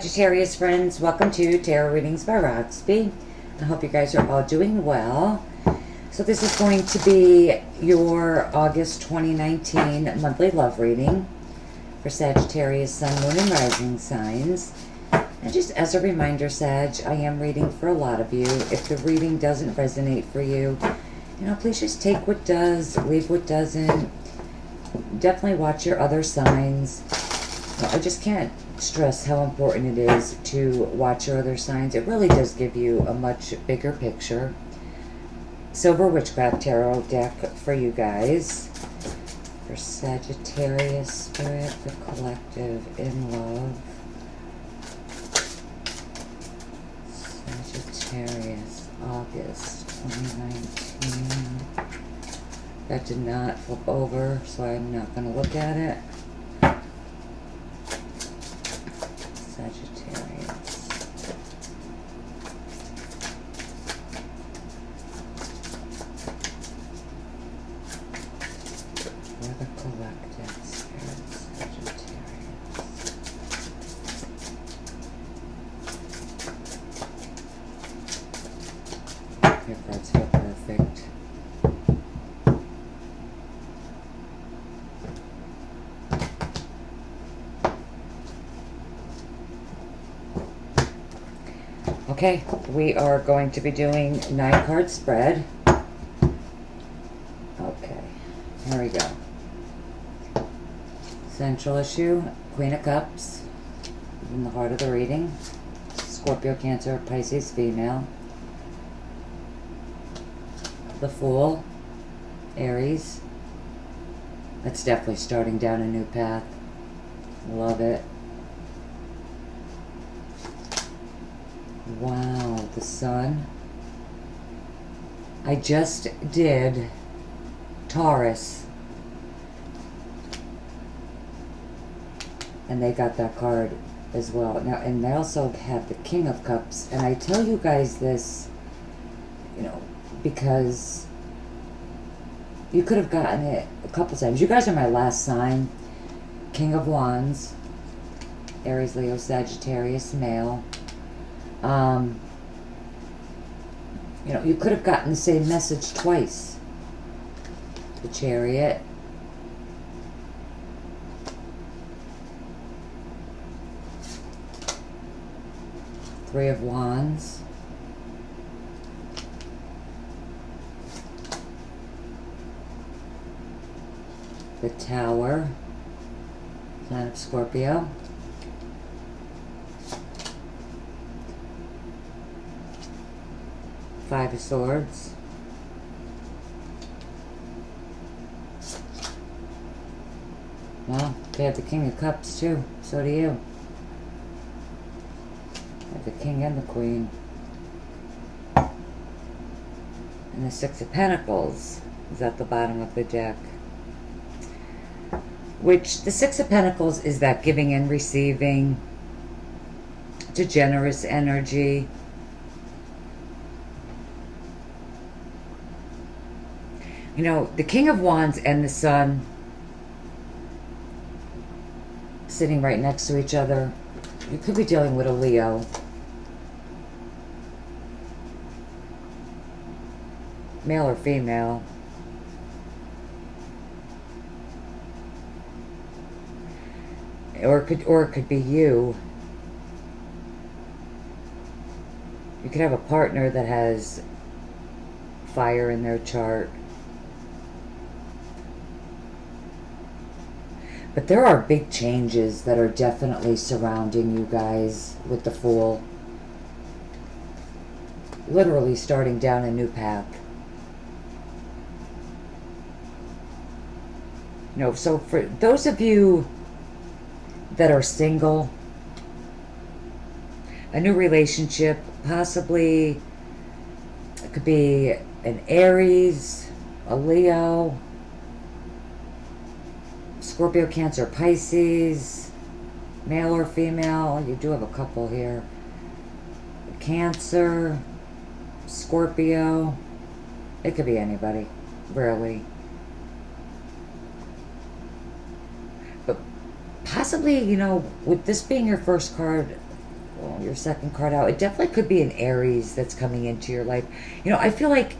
Sagittarius friends, welcome to Tarot Readings by Roxby. I hope you guys are all doing well. So this is going to be your August 2019 monthly love reading for Sagittarius, Sun, Moon, and Rising signs. And just as a reminder, Sag, I am reading for a lot of you. If the reading doesn't resonate for you, please just take what does, leave what doesn't. Definitely watch your other signs. I just can't stress how important it is to watch your other signs. It really does give you a much bigger picture. Silver Witchcraft Tarot deck for you guys. For Sagittarius Spirit, the collective in love. Sagittarius, August 2019. That did not flip over, so I'm not going to look at it. Sagittarius. For the collective spirit, Sagittarius. Your cards feel perfect. Okay, we are going to be doing 9-card spread. Okay, here we go. Central issue, Queen of Cups, in the heart of the reading. Scorpio, Cancer, Pisces, female. The Fool, Aries. That's definitely starting down a new path. Love it. Wow, the Sun. I just did Taurus. And they got that card as well. Now, and they also have the King of Cups. And I tell you guys this, because you could have gotten it a couple times. You guys are my last sign. King of Wands. Aries, Leo, Sagittarius, male. You could have gotten the same message twice. The Chariot. Three of Wands. The Tower. Planet Scorpio. Five of Swords. Well, they have the King of Cups too. So do you. They have the King and the Queen. And the Six of Pentacles is at the bottom of the deck. Which, the Six of Pentacles is that giving and receiving. It's a generous energy. The King of Wands and the Sun sitting right next to each other. You could be dealing with a Leo. Male or female. Or it could be you. You could have a partner that has fire in their chart. But there are big changes that are definitely surrounding you guys with the Fool. Literally starting down a new path. So for those of you that are single, a new relationship, possibly it could be an Aries, a Leo, Scorpio, Cancer, Pisces, male or female. You do have a couple here. Cancer, Scorpio. It could be anybody, really. But possibly, with this being your first card, well, your second card out, it definitely could be an Aries that's coming into your life. You know, I feel like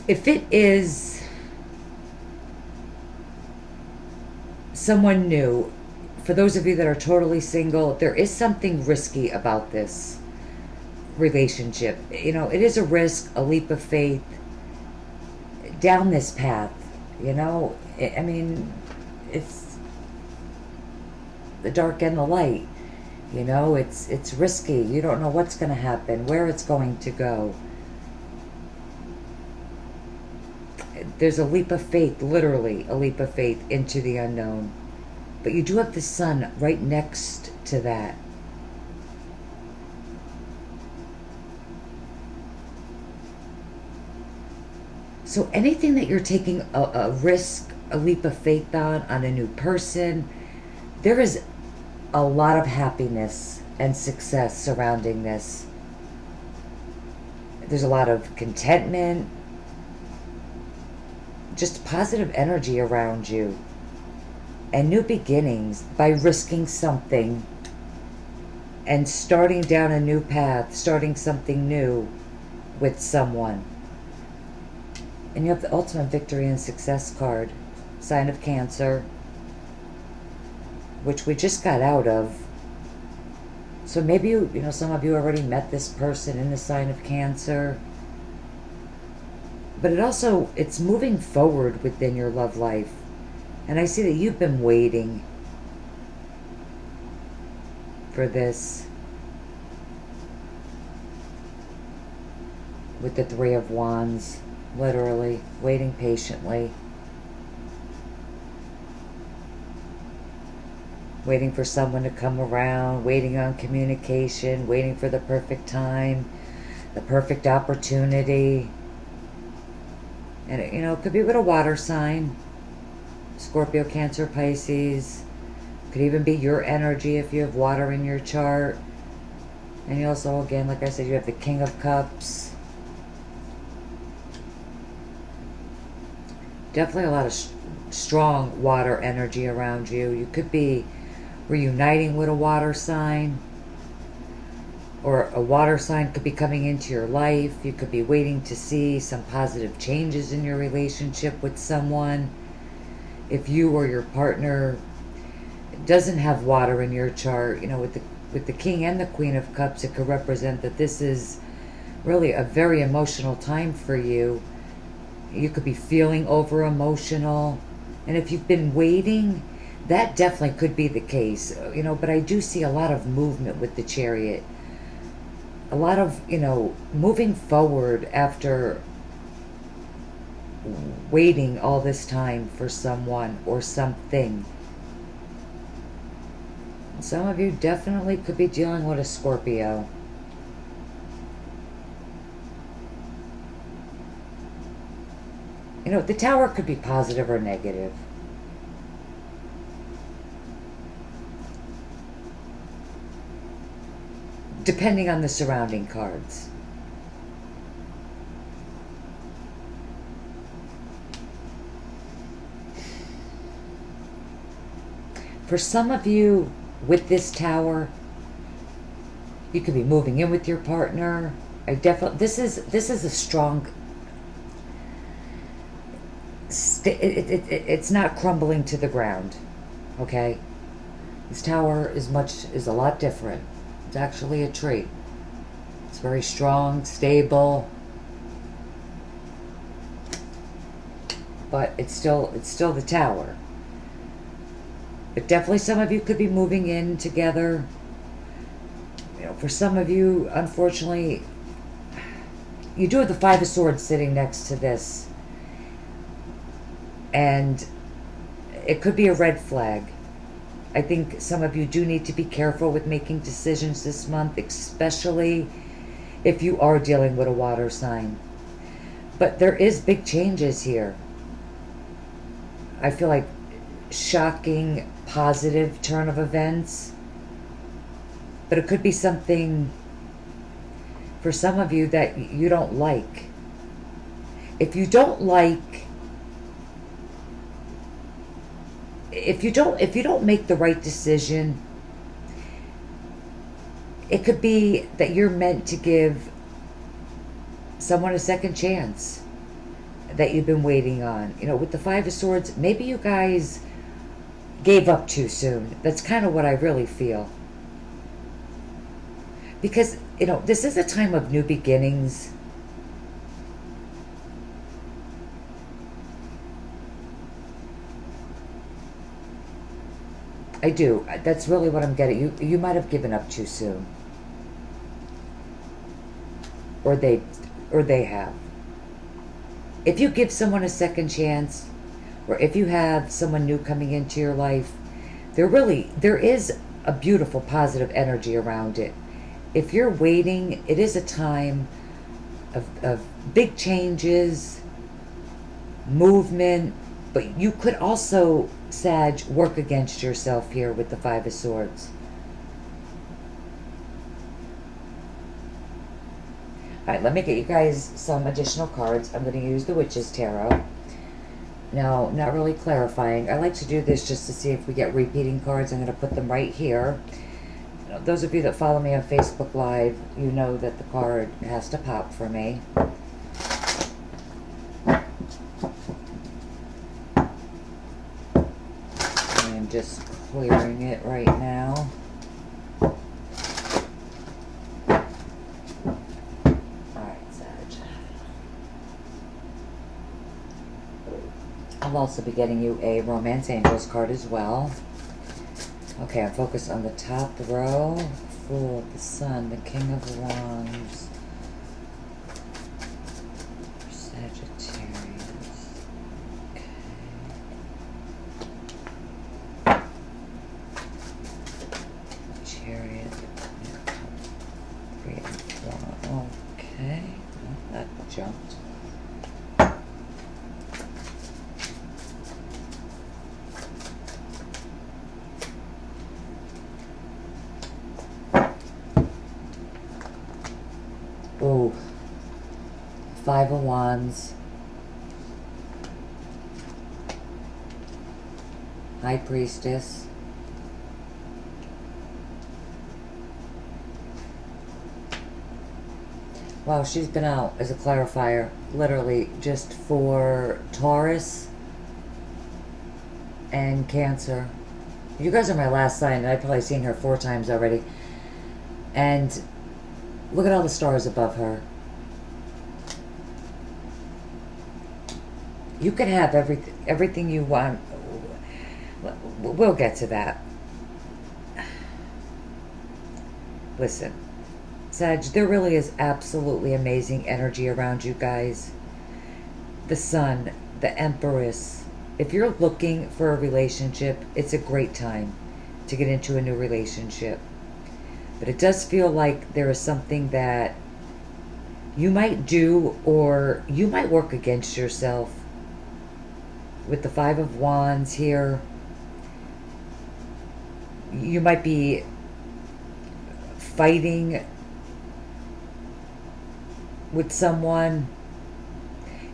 if it is someone new, for those of you that are totally single, there is something risky about this relationship. You know, it is a risk, a leap of faith down this path. You know, I mean, it's the dark and the light. You know, it's risky. You don't know what's going to happen, where it's going to go. There's a leap of faith, literally a leap of faith into the unknown. But you do have the sun right next to that. So anything that you're taking a risk, a leap of faith on a new person, there is a lot of happiness and success surrounding this. There's a lot of contentment, just positive energy around you. And new beginnings by risking something and starting down a new path, starting something new with someone. And you have the ultimate victory and success card, sign of Cancer, which we just got out of. So maybe you know, some of you already met this person in the sign of Cancer. But it's moving forward within your love life. And I see that you've been waiting for this with the Three of Wands, literally waiting patiently, waiting for someone to come around, waiting on communication, waiting for the perfect time, the perfect opportunity. And it, you know, it could be with a water sign. Scorpio, Cancer, Pisces. Could even be your energy if you have water in your chart. And you also, again, like I said, you have the King of Cups. Definitely a lot of strong water energy around you. You could be reuniting with a water sign. Or a water sign could be coming into your life. You could be waiting to see some positive changes in your relationship with someone. If you or your partner doesn't have water in your chart, you know, with the King and the Queen of Cups, it could represent that this is really a very emotional time for you. You could be feeling over emotional. And if you've been waiting, that definitely could be the case. You know, but I do see a lot of movement with the Chariot. A lot of, you know, moving forward after waiting all this time for someone or something. Some of you definitely could be dealing with a Scorpio. You know, the Tower could be positive or negative. Depending on the surrounding cards. For some of you with this Tower, you could be moving in with your partner. This is a strong. It's not crumbling to the ground. Okay, this Tower is a lot different. It's actually a tree. It's very strong, stable, but it's still the Tower. But definitely some of you could be moving in together. You know, for some of you, unfortunately, you do have the Five of Swords sitting next to this. And it could be a red flag. I think some of you do need to be careful with making decisions this month, especially if you are dealing with a water sign. But there is big changes here. I feel like shocking, positive turn of events. But it could be something for some of you that you don't like. If you don't make the right decision It could be that you're meant to give someone a second chance that you've been waiting on. You know, with the Five of Swords, maybe you guys gave up too soon. That's kind of what I really feel. Because, you know, this is a time of new beginnings. I do. That's really what I'm getting. You might have given up too soon. Or they have. If you give someone a second chance, or if you have someone new coming into your life, there is a beautiful positive energy around it. If you're waiting, it is a time of big changes, movement, but you could also, Sag, work against yourself here with the Five of Swords. Alright, let me get you guys some additional cards. I'm going to use the Witch's Tarot. Now, not really clarifying. I like to do this just to see if we get repeating cards. I'm going to put them right here. Those of you that follow me on Facebook Live, you know that the card has to pop for me. I'm just clearing it right now. I'll also be getting you a Romance Angels card as well. Okay, I'm focused on the top row. Fool of the Sun, the King of Wands. Sagittarius. Okay. Chariot. 3 and 4. Okay. Well, that jumped. Oh, 5 of Wands, High Priestess, wow, she's been out as a clarifier, literally just for Taurus and Cancer. You guys are my last sign, and I've probably seen her 4 times already. And look at all the stars above her. You can have everything you want. We'll get to that. Listen, Sag, there really is absolutely amazing energy around you guys. The Sun, the Empress. If you're looking for a relationship, it's a great time to get into a new relationship. But it does feel like there is something that you might do, or you might work against yourself. With the 5 of Wands here, you might be fighting with someone.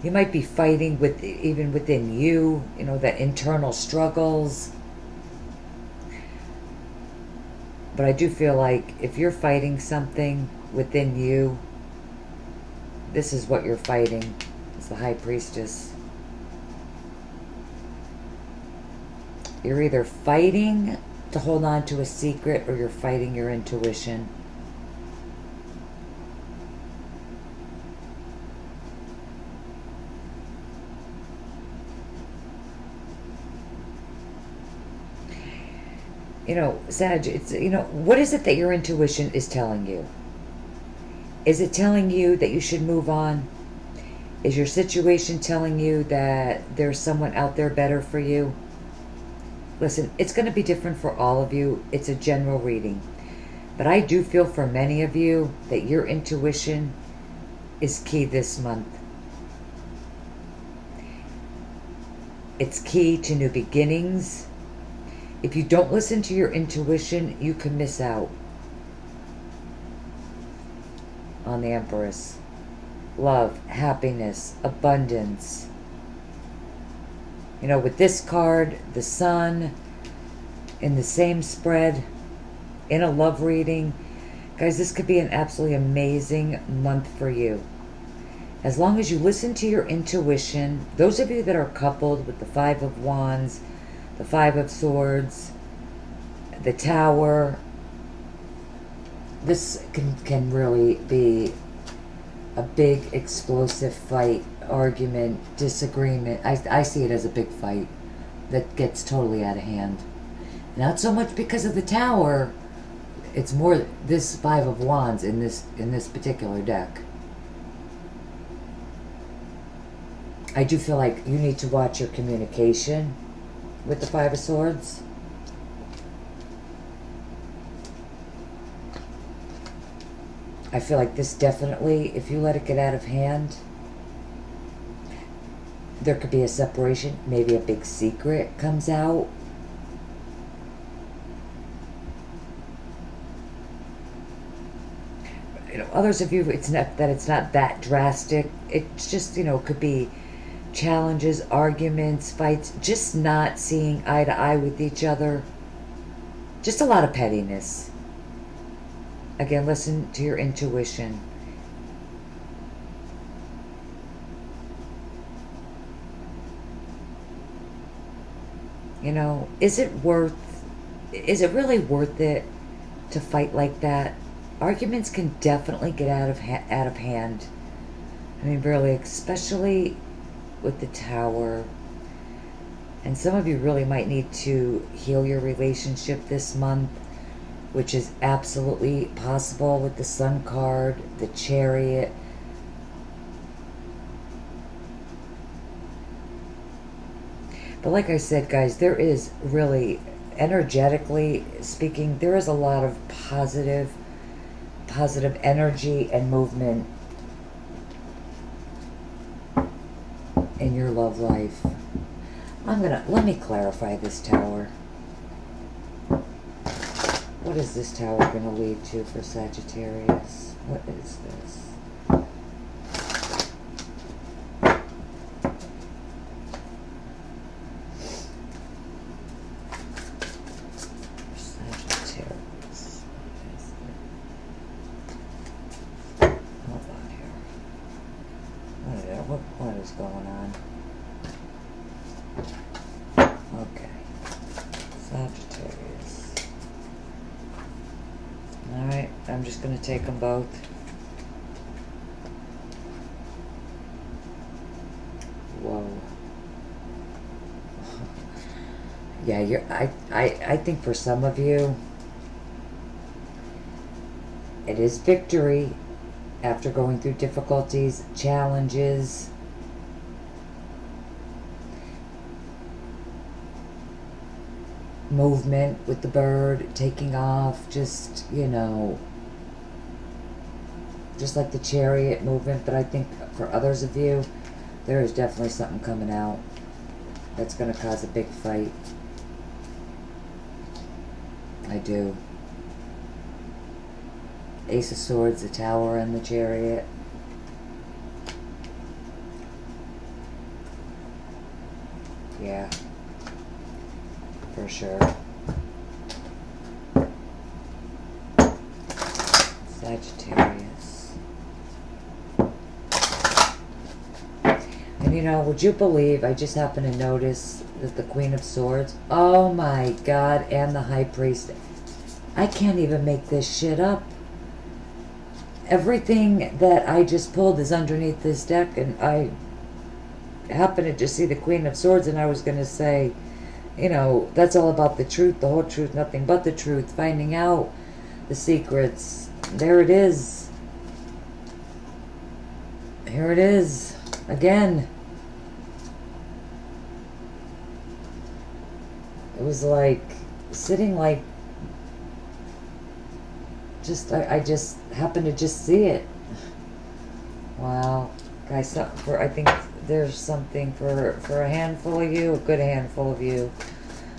You might be fighting with even within you, you know, that internal struggles. But I do feel like if you're fighting something within you, this is what you're fighting. It's the High Priestess. You're either fighting to hold on to a secret, or you're fighting your intuition. You know, Sag, it's, you know, what is it that your intuition is telling you? Is it telling you that you should move on? Is your situation telling you that there's someone out there better for you? Listen, it's going to be different for all of you. It's a general reading. But I do feel for many of you that your intuition is key this month. It's key to new beginnings. If you don't listen to your intuition, you can miss out on the Empress. Love, happiness, abundance. You know, with this card, the Sun, in the same spread, in a love reading, Guys, this could be an absolutely amazing month for you. As long as you listen to your intuition, those of you that are coupled with the Five of Wands, the Five of Swords, the Tower, this can really be a big explosive fight, argument, disagreement. I see it as a big fight that gets totally out of hand. Not so much because of the Tower, it's more this Five of Wands in this particular deck. I do feel like you need to watch your communication with the Five of Swords. I feel like this definitely, if you let it get out of hand, there could be a separation. Maybe a big secret comes out. You know, others of you, it's not that drastic. It's just, you know, could be challenges, arguments, fights, just not seeing eye to eye with each other. Just a lot of pettiness. Again, listen to your intuition. You know, is it really worth it to fight like that? Arguments can definitely get out of hand. I mean, really, especially with the Tower. And some of you really might need to heal your relationship this month, which is absolutely possible with the Sun card, the Chariot. But like I said, guys, there is really, energetically speaking, there is a lot of positive energy and movement in your love life. Let me clarify this Tower. What is this Tower going to lead to for Sagittarius? What is this? Sagittarius. Hold on here. What is going on? Okay. Sagittarius. Alright, I'm just going to take them both. Whoa. Yeah, I think for some of you, it is victory after going through difficulties, challenges. Movement with the bird, taking off, just, you know, just like the Chariot movement. But I think for others of you, there is definitely something coming out that's going to cause a big fight. I do. Ace of Swords, the Tower, and the Chariot. Yeah. For sure. Sagittarius. And you know, would you believe, I just happened to notice that the Queen of Swords, oh my God, and the High Priest, I can't even make this shit up. Everything that I just pulled is underneath this deck, and I happened to just see the Queen of Swords, and I was going to say, you know, that's all about the truth, the whole truth, nothing but the truth, finding out the secrets. There it is. Here it is. Again. It was like, sitting like, just, I just happened to just see it. Wow. Guys, I think there's something for a handful of you, a good handful of you.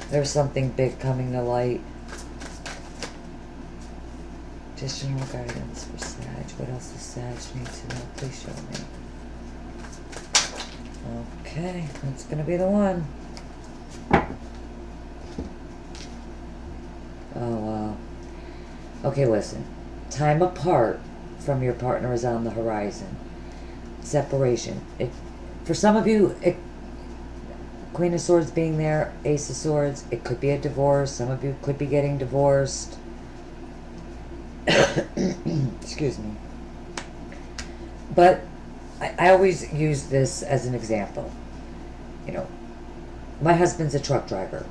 There's something big coming to light. Additional guidance for Sag. What else does Sag need to know? Please show me. Okay, that's going to be the one. Oh, wow. Okay, listen. time apart from your partner is on the horizon. Separation. For some of you, Queen of Swords being there, Ace of Swords, it could be a divorce. Some of you could be getting divorced. Excuse me. But I always use this as an example. You know, my husband's a truck driver,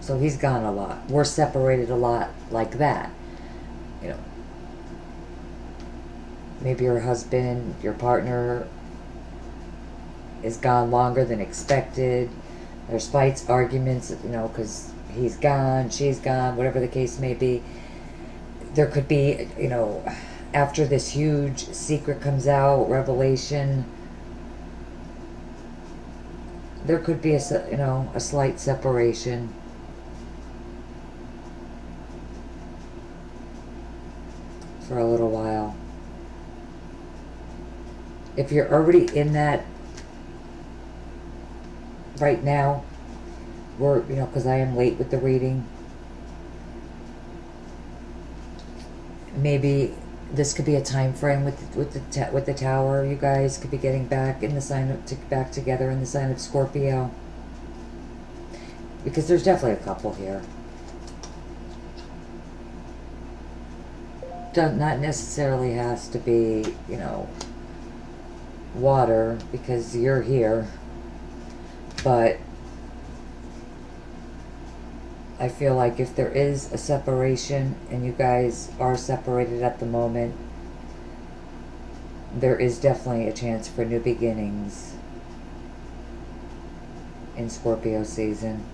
so he's gone a lot. We're separated a lot like that. You know, maybe your husband, your partner is gone longer than expected. There's fights, arguments, you know, because he's gone, she's gone, whatever the case may be. There could be, you know, after this huge secret comes out, revelation, there could be a slight separation. For a little while. If you're already in that right now, because I am late with the reading, maybe this could be a time frame with the Tower. You guys could be getting back in the sign of back together in the sign of Scorpio, because there's definitely a couple here. Not necessarily has to be, water, because you're here, but I feel like if there is a separation and you guys are separated at the moment, there is definitely a chance for new beginnings in Scorpio season.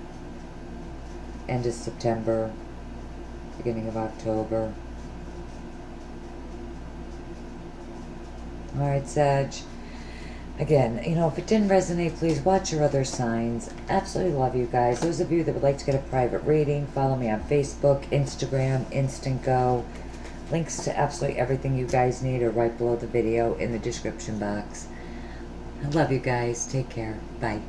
End of September, beginning of October. Alright, Sag. Again, if it didn't resonate, please watch your other signs. Absolutely love you guys. Those of you that would like to get a private reading, follow me on Facebook, Instagram, Instant Go. Links to absolutely everything you guys need are right below the video in the description box. I love you guys. Take care. Bye.